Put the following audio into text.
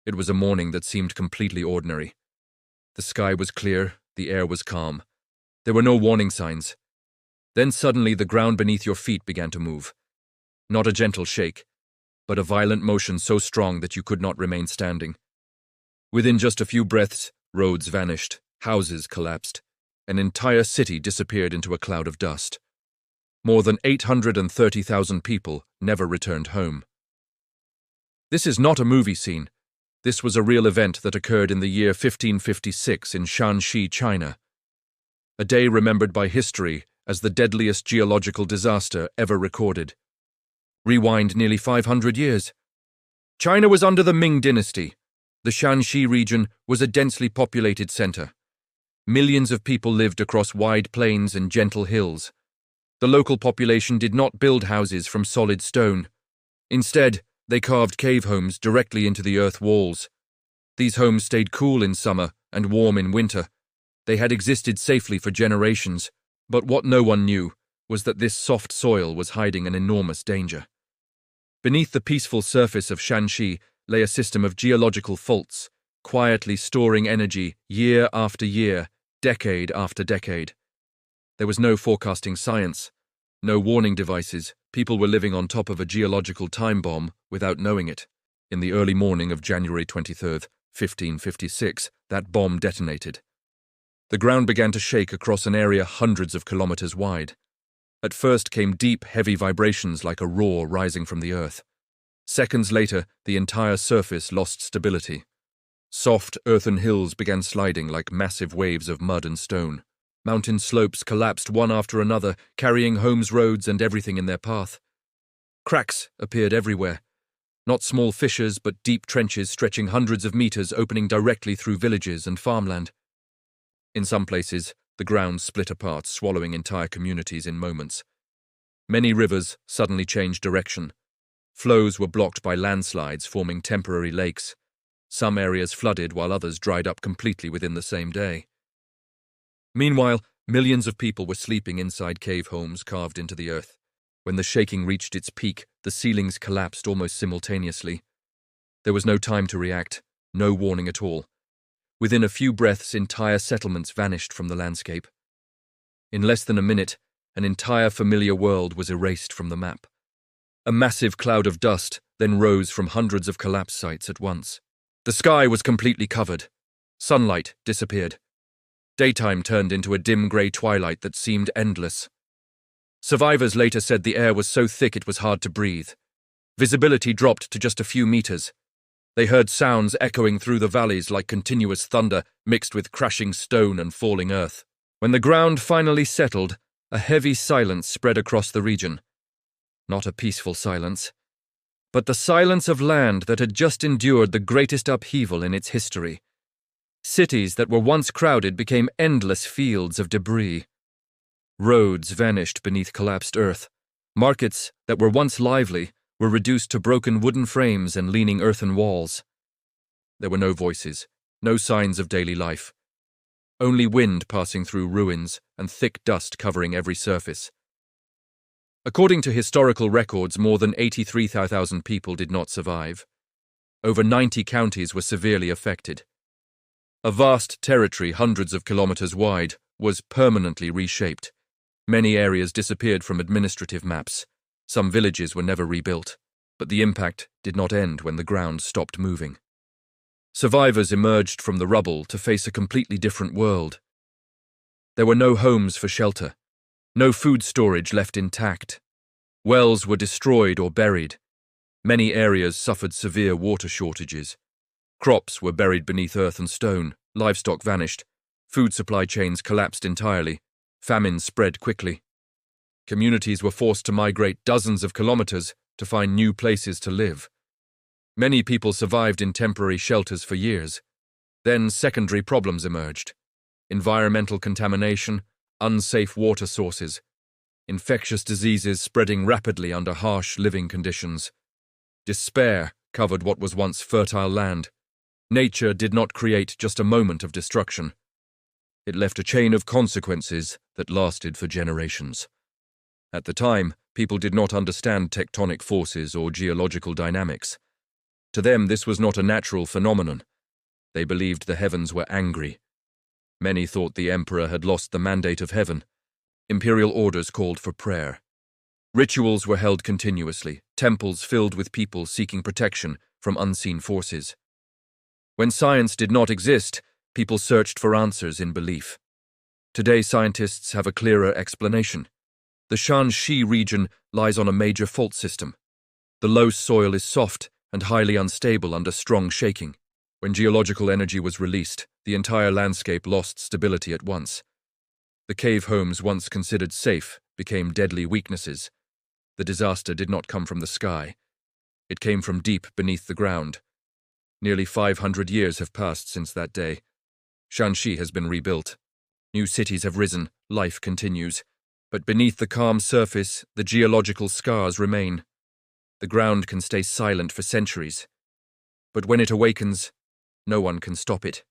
It was a morning that seemed completely ordinary. The sky was clear, the air was calm. There were no warning signs. Then suddenly the ground beneath your feet began to move. Not a gentle shake, but a violent motion so strong that you could not remain standing. Within just a few breaths, roads vanished, houses collapsed. An entire city disappeared into a cloud of dust. More than 830,000 people never returned home. This is not a movie scene. This was a real event that occurred in the year 1556 in Shanxi, China. A day remembered by history as the deadliest geological disaster ever recorded. Rewind nearly 500 years. China was under the Ming dynasty. The Shanxi region was a densely populated center. Millions of people lived across wide plains and gentle hills. The local population did not build houses from solid stone. Instead, they carved cave homes directly into the earth walls. These homes stayed cool in summer and warm in winter. They had existed safely for generations, but what no one knew was that this soft soil was hiding an enormous danger. Beneath the peaceful surface of Shanxi lay a system of geological faults, quietly storing energy year after year, decade after decade. There was no forecasting science, no warning devices. People were living on top of a geological time bomb without knowing it. In the early morning of January 23rd, 1556, that bomb detonated. The ground began to shake across an area hundreds of kilometers wide. At first came deep, heavy vibrations like a roar rising from the earth. Seconds later, the entire surface lost stability. Soft, earthen hills began sliding like massive waves of mud and stone. Mountain slopes collapsed one after another, carrying homes, roads, and everything in their path. Cracks appeared everywhere. Not small fissures, but deep trenches stretching hundreds of meters, opening directly through villages and farmland. In some places, the ground split apart, swallowing entire communities in moments. Many rivers suddenly changed direction. Flows were blocked by landslides, forming temporary lakes. Some areas flooded while others dried up completely within the same day. Meanwhile, millions of people were sleeping inside cave homes carved into the earth. When the shaking reached its peak, the ceilings collapsed almost simultaneously. There was no time to react, no warning at all. Within a few breaths, entire settlements vanished from the landscape. In less than a minute, an entire familiar world was erased from the map. A massive cloud of dust then rose from hundreds of collapse sites at once. The sky was completely covered. Sunlight disappeared. Daytime turned into a dim grey twilight that seemed endless. Survivors later said the air was so thick it was hard to breathe. Visibility dropped to just a few meters. They heard sounds echoing through the valleys like continuous thunder mixed with crashing stone and falling earth. When the ground finally settled, a heavy silence spread across the region. Not a peaceful silence, but the silence of land that had just endured the greatest upheaval in its history. Cities that were once crowded became endless fields of debris. Roads vanished beneath collapsed earth. Markets that were once lively were reduced to broken wooden frames and leaning earthen walls. There were no voices, no signs of daily life. Only wind passing through ruins and thick dust covering every surface. According to historical records, more than 83,000 people did not survive. Over 90 counties were severely affected. A vast territory hundreds of kilometers wide was permanently reshaped. Many areas disappeared from administrative maps. Some villages were never rebuilt, but the impact did not end when the ground stopped moving. Survivors emerged from the rubble to face a completely different world. There were no homes for shelter, no food storage left intact. Wells were destroyed or buried. Many areas suffered severe water shortages. Crops were buried beneath earth and stone, livestock vanished, food supply chains collapsed entirely, famine spread quickly. Communities were forced to migrate dozens of kilometers to find new places to live. Many people survived in temporary shelters for years. Then secondary problems emerged. Environmental contamination, unsafe water sources, infectious diseases spreading rapidly under harsh living conditions. Despair covered what was once fertile land. Nature did not create just a moment of destruction. It left a chain of consequences that lasted for generations. At the time, people did not understand tectonic forces or geological dynamics. To them, this was not a natural phenomenon. They believed the heavens were angry. Many thought the emperor had lost the mandate of heaven. Imperial orders called for prayer. Rituals were held continuously, temples filled with people seeking protection from unseen forces. When science did not exist, people searched for answers in belief. Today, scientists have a clearer explanation. The Shanxi region lies on a major fault system. The low soil is soft and highly unstable under strong shaking. When geological energy was released, the entire landscape lost stability at once. The cave homes once considered safe became deadly weaknesses. The disaster did not come from the sky. It came from deep beneath the ground. Nearly 500 years have passed since that day. Shanxi has been rebuilt. New cities have risen, life continues. But beneath the calm surface, the geological scars remain. The ground can stay silent for centuries. But when it awakens, no one can stop it.